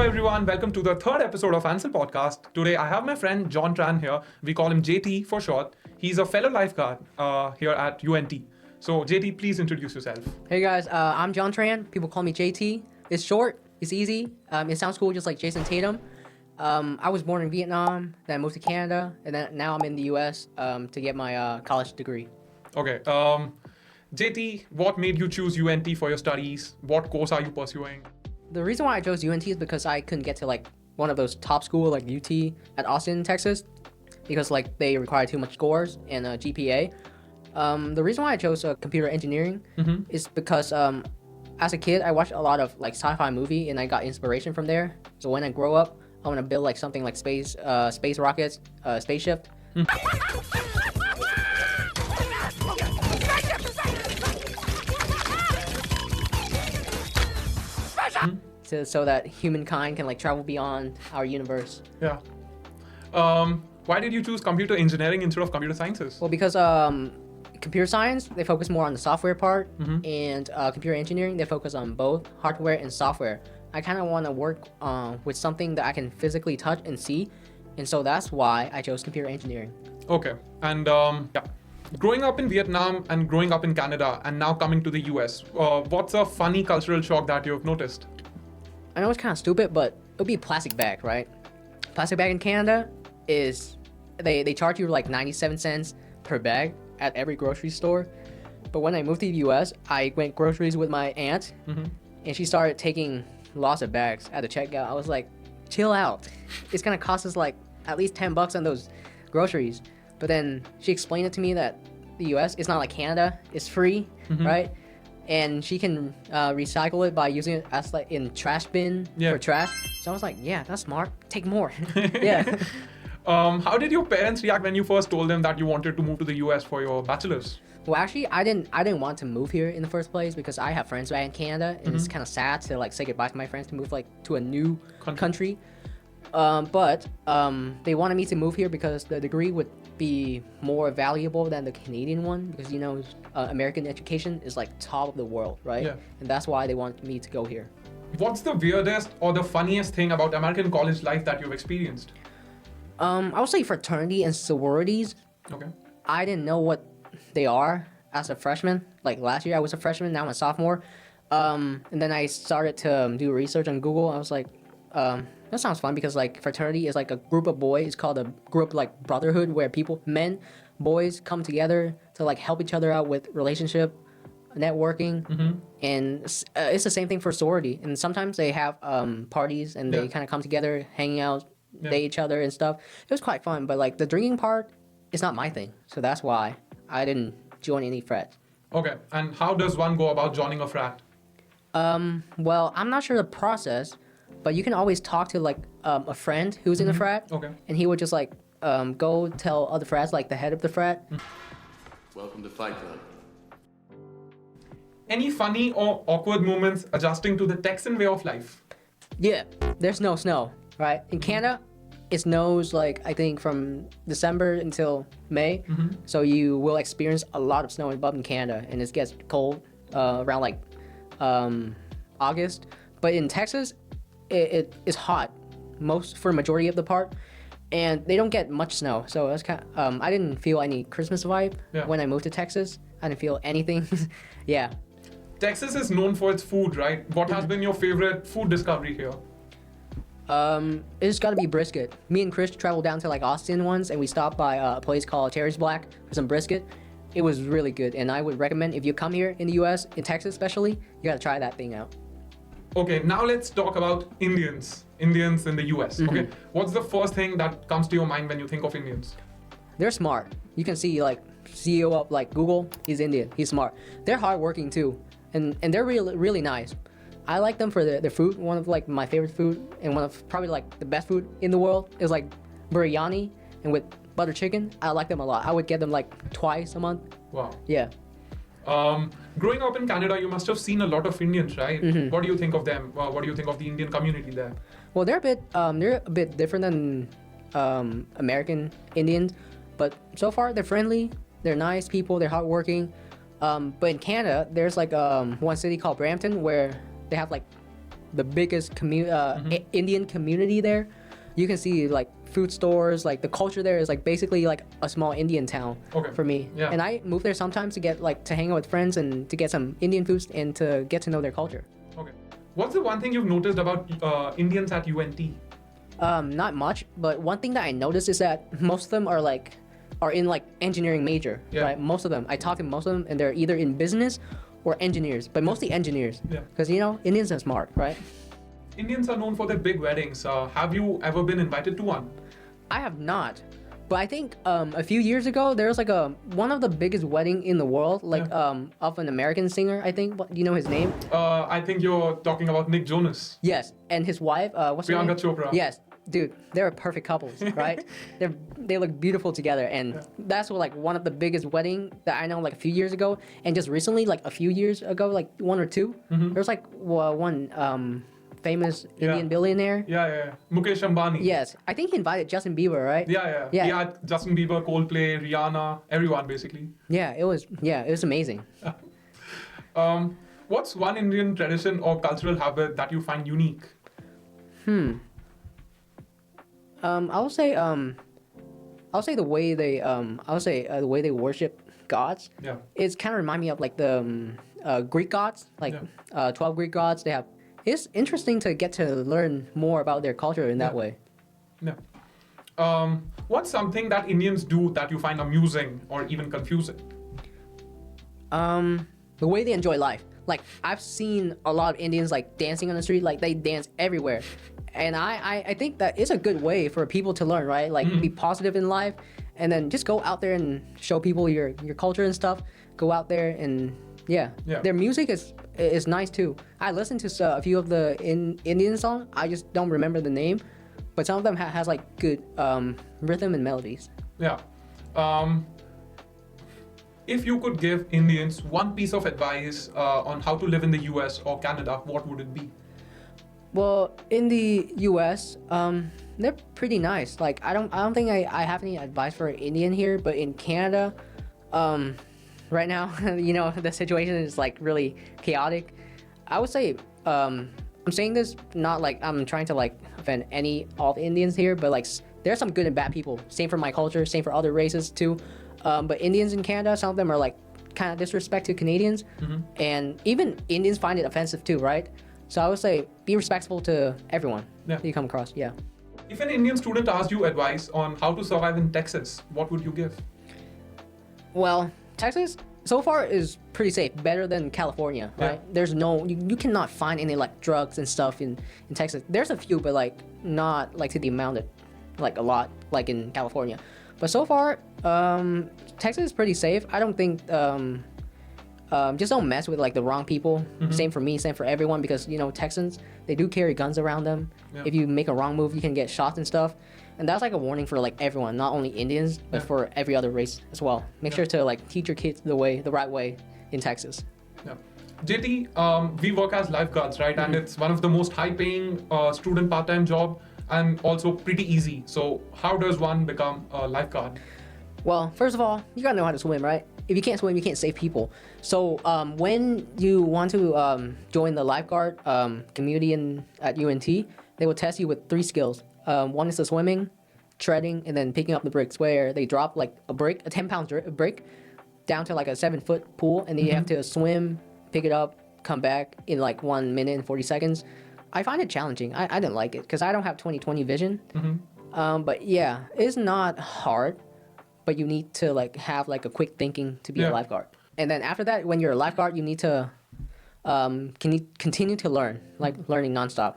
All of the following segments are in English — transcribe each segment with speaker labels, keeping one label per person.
Speaker 1: everyone, welcome to the third episode of Ansel Podcast. Today I have my friend John Tran here. We call him JT for short. He's a fellow lifeguard here at UNT. So JT, please introduce yourself.
Speaker 2: Hey guys, I'm John Tran. People call me JT. It's short, it's easy, it sounds cool just like Jason Tatum. I was born in Vietnam, then I moved to Canada, and then now I'm in the US to get my college degree.
Speaker 1: Okay, JT, what made you choose UNT for your studies? What course are you pursuing?
Speaker 2: The reason why I chose UNT is because I couldn't get to like one of those top schools like UT at Austin, Texas, because like they require too much scores and GPA. The reason why I chose computer engineering is because as a kid I watched a lot of like sci-fi movie and I got inspiration from there. So when I grow up, I want to build like something like space rockets, spaceship. So that humankind can like travel beyond our universe.
Speaker 1: Yeah. Why did you choose computer engineering instead of computer sciences?
Speaker 2: Well, because computer science, they focus more on the software part, and computer engineering, they focus on both hardware and software. I kind of want to work with something that I can physically touch and see, and so that's why I chose computer engineering.
Speaker 1: Okay, and yeah. Growing up in Vietnam and growing up in Canada and now coming to the US, what's a funny cultural shock that you've noticed?
Speaker 2: I know it's kind of stupid, but it'll be a plastic bag, right? Plastic bag in Canada is, they charge you like 97 cents per bag at every grocery store. But when I moved to the US, I went groceries with my aunt, and she started taking lots of bags at the checkout. I was like, chill out. It's gonna cost us like at least 10 bucks on those groceries. But then she explained it to me that the US is not like Canada, it's free, right? And she can recycle it by using it as like in trash bin for trash. So I was like, yeah, that's smart. Take more. Yeah.
Speaker 1: How did your parents react when you first told them that you wanted to move to the US for your bachelor's?
Speaker 2: Well, actually, I didn't want to move here in the first place because I have friends back in Canada, and it's kind of sad to like say goodbye to my friends to move like to a new country. But they wanted me to move here because the degree would be more valuable than the Canadian one, because you know American education is like top of the world, right?
Speaker 1: Yeah.
Speaker 2: And that's why they want me to go here.
Speaker 1: What's the weirdest or the funniest thing about American college life that you've experienced?
Speaker 2: I would say fraternity and sororities.
Speaker 1: Okay.
Speaker 2: I didn't know what they are as a freshman. Like last year I was a freshman, now I'm a sophomore. And then I started to do research on Google. I was like, that sounds fun, because like fraternity is like a group of boys. It's called a group like brotherhood, where boys come together to like help each other out with relationship, networking, and it's the same thing for sorority. And sometimes they have parties and they kind of come together, hanging out, date each other and stuff. It was quite fun, but like the drinking part is not my thing, so that's why I didn't join any frats.
Speaker 1: Okay, and how does one go about joining a frat?
Speaker 2: Well, I'm not sure the process, but you can always talk to like a friend who's in the frat, and he would just like go tell other frats, like the head of the frat.
Speaker 3: Welcome to Fight Club.
Speaker 1: Any funny or awkward moments adjusting to the Texan way of life?
Speaker 2: Yeah, there's no snow, right? In Canada, it snows like I think from December until May, so you will experience a lot of snow in Canada, and it gets cold around like August. But in Texas, it is hot for a majority of the part, and they don't get much snow, so that's kind of, I didn't feel any Christmas vibe when I moved to Texas. I didn't feel anything. Yeah.
Speaker 1: Texas is known for its food, right? What has been your favorite food discovery here?
Speaker 2: It's gotta be brisket. Me and Chris traveled down to like Austin once, and we stopped by a place called Terry's Black for some brisket. It was really good, and I would recommend, if you come here in the US, in Texas especially, you gotta try that thing out.
Speaker 1: Okay, now let's talk about Indians in the US. Okay, what's the first thing that comes to your mind when you think of Indians?
Speaker 2: They're smart. You can see like CEO of like Google, he's Indian, he's smart. They're hardworking too, and they're really nice. I like them for their food. One of like my favorite food, and one of probably like the best food in the world, is like biryani and with butter chicken. I like them a lot. I would get them like twice a month.
Speaker 1: Wow.
Speaker 2: Yeah.
Speaker 1: Growing up in Canada, you must have seen a lot of Indians, right? What do you think of them? What do you think of the Indian community there?
Speaker 2: Well, they're a bit different than American Indians, but so far they're friendly. They're nice people. They're hardworking. But in Canada, there's like one city called Brampton where they have like the biggest Indian community there. You can see like food stores, like the culture there is like basically like a small Indian town for me.
Speaker 1: Yeah.
Speaker 2: And I move there sometimes to get like to hang out with friends and to get some Indian foods and to get to know their culture.
Speaker 1: Okay. What's the one thing you've noticed about Indians at UNT?
Speaker 2: Not much, but one thing that I noticed is that most of them are in like engineering major, right? Most of them. I talk to most of them and they're either in business or engineers, but mostly engineers.
Speaker 1: Yeah.
Speaker 2: Because Indians are smart, right?
Speaker 1: Indians are known for their big weddings. Have you ever been invited to one?
Speaker 2: I have not, but I think a few years ago there was like one of the biggest wedding in the world, like of an American singer. I think. Do you know his name?
Speaker 1: I think you're talking about Nick Jonas.
Speaker 2: Yes, and his wife. What's her name?
Speaker 1: Priyanka Chopra.
Speaker 2: Yes, dude, they're perfect couples, right? They look beautiful together, and that's what, like one of the biggest wedding that I know like a few years ago, and just recently like a few years ago, like one or two, there's like one famous Indian billionaire.
Speaker 1: Yeah. Mukesh Ambani.
Speaker 2: Yes, I think he invited Justin Bieber, right?
Speaker 1: Yeah. He had Justin Bieber, Coldplay, Rihanna, everyone basically.
Speaker 2: It was amazing.
Speaker 1: What's one Indian tradition or cultural habit that you find unique?
Speaker 2: I'll say the way they worship gods.
Speaker 1: Yeah.
Speaker 2: It's kind of remind me of like the Greek gods, like 12 Greek gods. They have. It's interesting to get to learn more about their culture in that way.
Speaker 1: Yeah. What's something that Indians do that you find amusing or even confusing?
Speaker 2: The way they enjoy life. Like I've seen a lot of Indians like dancing on the street, like they dance everywhere. And I think that is a good way for people to learn, right? Like be positive in life and then just go out there and show people your culture and stuff. Go out there and their music is nice too. I listened to a few of the Indian songs. I just don't remember the name, but some of them has like good rhythm and melodies.
Speaker 1: Yeah. If you could give Indians one piece of advice on how to live in the US or Canada, what would it be?
Speaker 2: Well, in the US, they're pretty nice. Like I don't think I have any advice for an Indian here, but in Canada, right now, the situation is like really chaotic. I would say, I'm saying this not like I'm trying to like offend all the Indians here, but like there's some good and bad people. Same for my culture, same for other races too. But Indians in Canada, some of them are like kind of disrespect to Canadians, and even Indians find it offensive too, right? So I would say be respectful to everyone that you come across. Yeah.
Speaker 1: If an Indian student asked you advice on how to survive in Texas, what would you give?
Speaker 2: Well, Texas so far is pretty safe, better than California, right? There's you cannot find any like drugs and stuff in Texas. There's a few, but like not like to the amount that like a lot like in California. But so far, Texas is pretty safe. I don't think just don't mess with like the wrong people. Same for me, same for everyone, because Texans, they do carry guns around them. If you make a wrong move, you can get shot and stuff. And that's like a warning for like everyone, not only Indians, but for every other race as well. Make sure to like teach your kids the right way in Texas.
Speaker 1: Yeah. JT, we work as lifeguards, right? And it's one of the most high-paying student part-time job and also pretty easy. So how does one become a lifeguard?
Speaker 2: Well, first of all, you gotta know how to swim, right? If you can't swim, you can't save people. So when you want to join the lifeguard community at UNT, they will test you with 3 skills. One is the swimming, treading, and then picking up the bricks, where they drop like a 10-pound brick down to like a 7-foot pool, and then you have to swim, pick it up, come back in like 1 minute and 40 seconds. I find it challenging. I didn't like it because I don't have 20/20 vision. But yeah, it's not hard, but you need to like have like a quick thinking to be a lifeguard. And then after that, when you're a lifeguard, you need to continue to learn, like learning nonstop.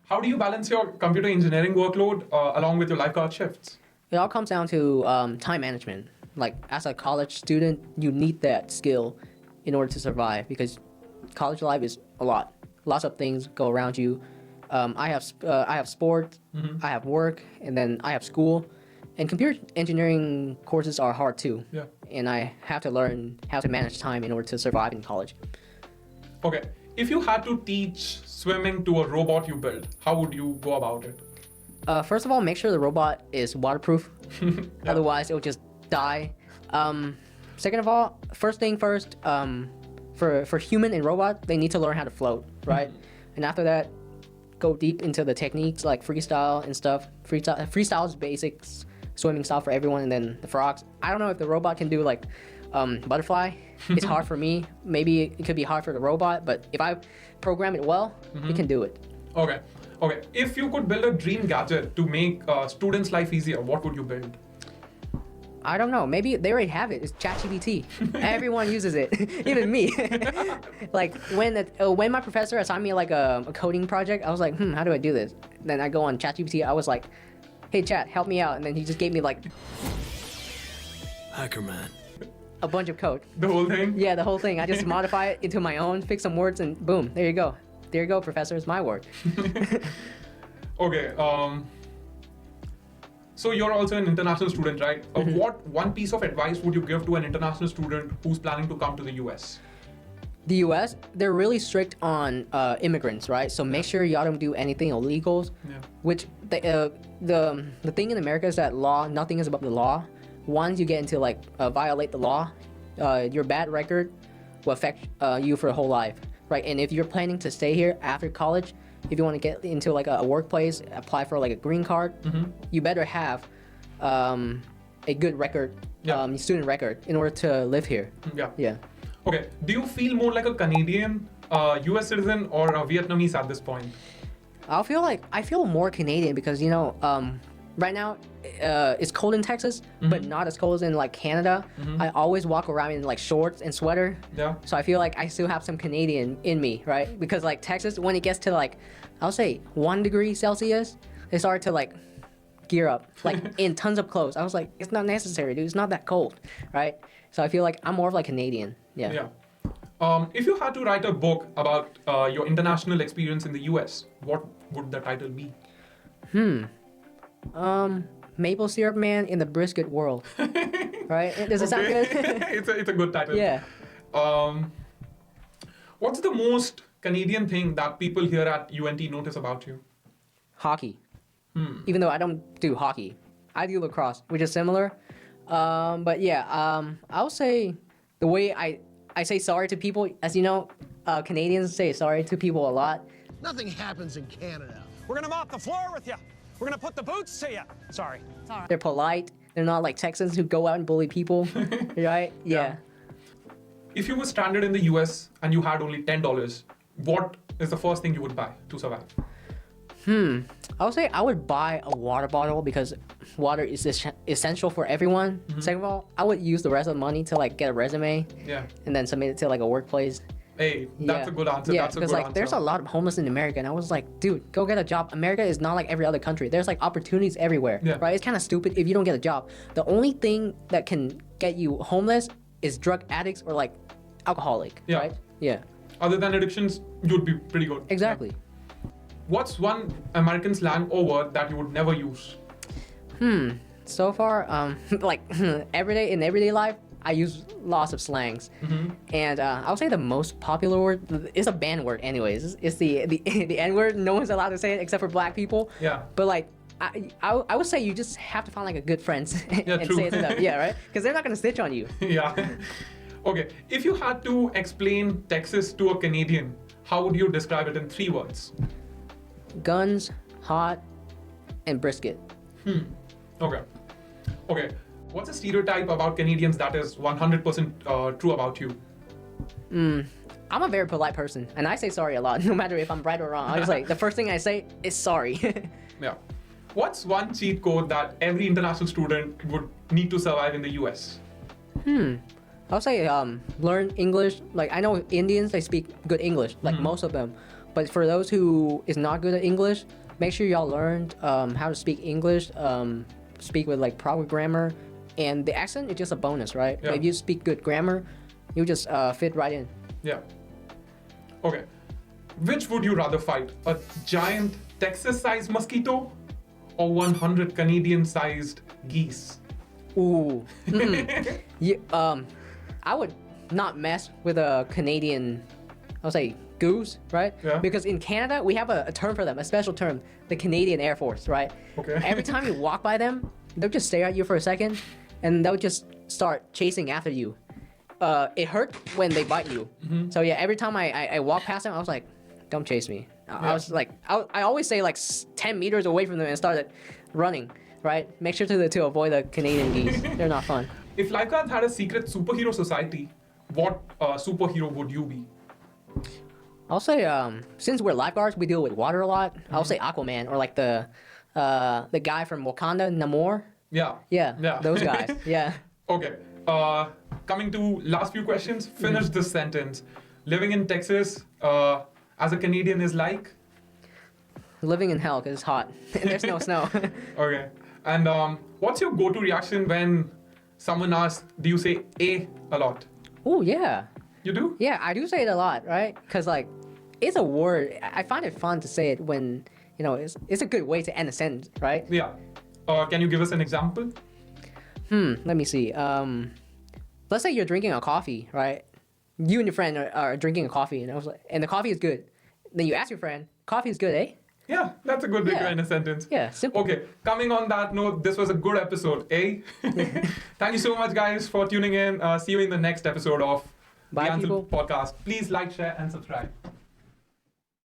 Speaker 1: How do you balance your computer engineering workload along with your lifeguard shifts?
Speaker 2: It all comes down to time management. Like as a college student, you need that skill in order to survive, because college life is a lot. Lots of things go around you. I have sport, I have work, and then I have school. And computer engineering courses are hard too.
Speaker 1: Yeah.
Speaker 2: And I have to learn how to manage time in order to survive in college.
Speaker 1: Okay. If you had to teach swimming to a robot you built, how would you go about it?
Speaker 2: First of all, make sure the robot is waterproof. Otherwise, it will just die. Second of all, first thing first, for human and robot, they need to learn how to float, right? And after that, go deep into the techniques like freestyle and stuff. Freestyle is basics swimming style for everyone, and then the frogs. I don't know if the robot can do like butterfly. It's hard for me. Maybe it could be hard for the robot, but if I program it well, it can do it.
Speaker 1: Okay. Okay. If you could build a dream gadget to make students' life easier, what would you build?
Speaker 2: I don't know. Maybe they already have it. It's ChatGPT. Everyone uses it, even me. Like when my professor assigned me like a coding project, I was like, how do I do this? Then I go on ChatGPT. I was like, hey Chat, help me out, and then he just gave me like
Speaker 4: Hacker man.
Speaker 2: a bunch of code.
Speaker 1: The whole thing?
Speaker 2: Yeah, the whole thing. I just modify it into my own, fix some words, and boom, there you go. There you go, professor. It's my work.
Speaker 1: Okay. So you're also an international student, right? What one piece of advice would you give to an international student who's planning to come to the US?
Speaker 2: The U.S., they're really strict on immigrants, right? So make sure y'all don't do anything illegals.
Speaker 1: Yeah.
Speaker 2: Which the thing in America is that nothing is above the law. Once you get into like violate the law, your bad record will affect you for a whole life, right? And if you're planning to stay here after college, if you want to get into like a workplace, apply for like a green card, you better have a good record, student record, in order to live here.
Speaker 1: Yeah.
Speaker 2: Yeah.
Speaker 1: Okay. Do you feel more like a Canadian, US citizen, or a Vietnamese at this point?
Speaker 2: I feel more Canadian because right now it's cold in Texas, but not as cold as in like Canada. I always walk around in like shorts and sweater.
Speaker 1: Yeah.
Speaker 2: So I feel like I still have some Canadian in me, right? Because like Texas, when it gets to like, I'll say 1 degree Celsius, they start to like gear up, like in tons of clothes. I was like, it's not necessary, dude. It's not that cold, right? So I feel like I'm more of like Canadian. Yeah.
Speaker 1: Yeah. If you had to write a book about your international experience in the US, what would the title be?
Speaker 2: Maple syrup man in the brisket world. Right? Does it sound good?
Speaker 1: it's a good title.
Speaker 2: Yeah.
Speaker 1: What's the most Canadian thing that people here at UNT notice about you?
Speaker 2: Hockey. Even though I don't do hockey. I do lacrosse, which is similar. But yeah, I would say the way I say sorry to people, as you know, Canadians say sorry to people a lot.
Speaker 4: Nothing happens in Canada.
Speaker 5: We're gonna mop the floor with you. We're gonna put the boots to you. Sorry.
Speaker 2: They're polite. They're not like Texans who go out and bully people, right? Yeah.
Speaker 1: If you were stranded in the US and you had only $10, what is the first thing you would buy to survive?
Speaker 2: I would say I would buy a water bottle because water is essential for everyone. Second of all, I would use the rest of the money to like get a resume.
Speaker 1: Yeah.
Speaker 2: And then submit it to like a workplace.
Speaker 1: Hey, that's a good answer.
Speaker 2: Yeah,
Speaker 1: That's a good
Speaker 2: because like
Speaker 1: answer.
Speaker 2: there's a lot of homeless in America, and I was like, dude, go get a job. America is not like every other country. There's like opportunities everywhere,
Speaker 1: Yeah.
Speaker 2: right? It's kind of stupid if you don't get a job. The only thing that can get you homeless is drug addicts or like alcoholic,
Speaker 1: Yeah.
Speaker 2: right? Yeah,
Speaker 1: Other than addictions, you'd be pretty good.
Speaker 2: exactly.
Speaker 1: Yeah. What's one American slang or word that you would never use?
Speaker 2: So far, like everyday life, I use lots of slangs, and I would say the most popular word is a banned word. Anyways, it's the the N word. No one's allowed to say it except for black people.
Speaker 1: Yeah.
Speaker 2: But like, I would say you just have to find like a good friend and
Speaker 1: true.
Speaker 2: say it to them. Yeah, right? Because they're not gonna snitch on you.
Speaker 1: Yeah. Okay. If you had to explain Texas to a Canadian, how would you describe it in 3 words?
Speaker 2: Guns, hot, and brisket.
Speaker 1: Okay. Okay. What's a stereotype about Canadians that is 100% true about you?
Speaker 2: I'm a very polite person, and I say sorry a lot, no matter if I'm right or wrong. I was like, the first thing I say is sorry.
Speaker 1: Yeah. What's one cheat code that every international student would need to survive in the US?
Speaker 2: I would say learn English. Like I know Indians, they speak good English, like most of them. But for those who is not good at English, make sure y'all learned how to speak English, speak with like proper grammar, and the accent is just a bonus, right?
Speaker 1: Yeah.
Speaker 2: If you speak good grammar, you just fit right in.
Speaker 1: Yeah. Okay. Which would you rather fight? A giant Texas-sized mosquito or 100 Canadian-sized geese?
Speaker 2: Ooh. Yeah, I would not mess with a Canadian, I'll say goose, right?
Speaker 1: Yeah.
Speaker 2: Because in Canada, we have a term for them, a special term, the Canadian Air Force, right?
Speaker 1: Okay.
Speaker 2: Every time you walk by them, they'll just stare at you for a second, and they'll just start chasing after you. It hurt when they bite you. So yeah, every time I walk past them, I was like, don't chase me. I was like, I always say like 10 meters away from them and started running, right? Make sure to avoid the Canadian geese. They're not fun.
Speaker 1: If lifeguards had a secret superhero society, what superhero would you be?
Speaker 2: I'll say, since we're lifeguards, we deal with water a lot. I'll say Aquaman or like the guy from Wakanda, Namor.
Speaker 1: Yeah.
Speaker 2: Yeah, those guys. Yeah.
Speaker 1: Okay. Coming to last few questions. Finish this sentence. Living in Texas as a Canadian is like?
Speaker 2: Living in hell because it's hot and there's no snow.
Speaker 1: Okay. And what's your go-to reaction when someone asks, do you say a lot?
Speaker 2: Oh, yeah.
Speaker 1: You do?
Speaker 2: Yeah, I do say it a lot, right? Because, like, it's a word. I find it fun to say it when, you know, it's a good way to end a sentence, right?
Speaker 1: Yeah. Can you give us an example?
Speaker 2: Let me see. Let's say you're drinking a coffee, right? You and your friend are drinking a coffee, and the coffee is good. Then you ask your friend, coffee is good, eh?
Speaker 1: Yeah, that's a good way to end a sentence.
Speaker 2: Yeah, simple.
Speaker 1: Okay, coming on that note, this was a good episode, eh? Thank you so much, guys, for tuning in. See you in the next episode of
Speaker 2: Bye,
Speaker 1: the Ansel
Speaker 2: people.
Speaker 1: Podcast. Please like, share, and subscribe.